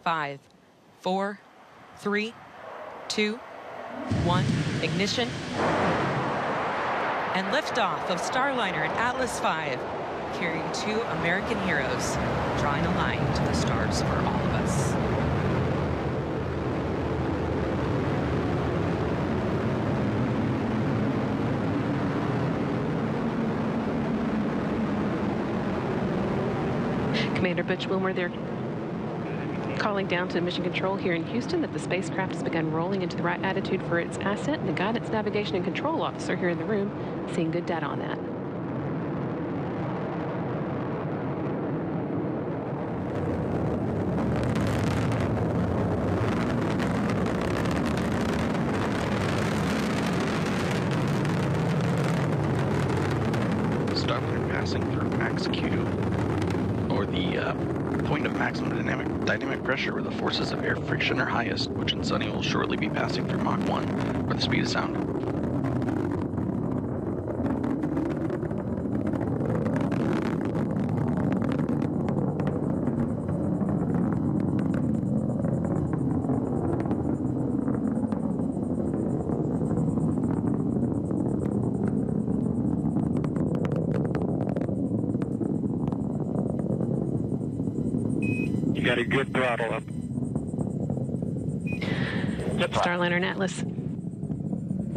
5, 4, 3, 2, 1. Ignition. And liftoff of Starliner and Atlas V, carrying 2 American heroes, drawing a line to the stars for all of us. Commander Butch Wilmer there, calling down to Mission Control here in Houston that the spacecraft has begun rolling into the right attitude for its ascent, and the Guidance Navigation and Control Officer here in the room seeing good data on that. Starliner passing through max Q, or the point of maximum dynamic pressure where the forces of air friction are highest, which in Sunny will shortly be passing through Mach 1, where the speed of sound. You got a good throttle up. Starliner and Atlas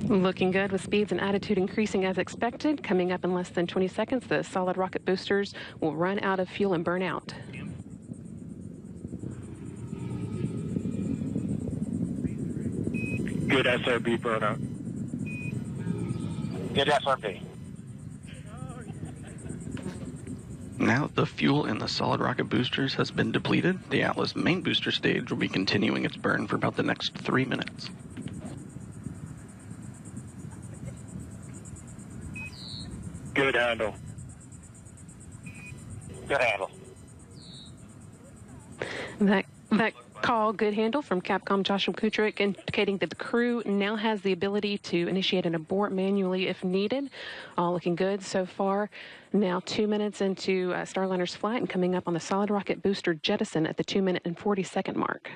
looking good with speeds and attitude increasing as expected. Coming up in less than 20 seconds, the solid rocket boosters will run out of fuel and burn out. Good SRB burnout. Good SRB. Now that the fuel in the solid rocket boosters has been depleted, the Atlas main booster stage will be continuing its burn for about the next 3 minutes. Good handle. Good handle. That call, good handle, from Capcom Joshua Kutrick, indicating that the crew now has the ability to initiate an abort manually if needed. All looking good so far. Now 2 minutes into Starliner's flight and coming up on the solid rocket booster jettison at the 2 minute and 40 second mark.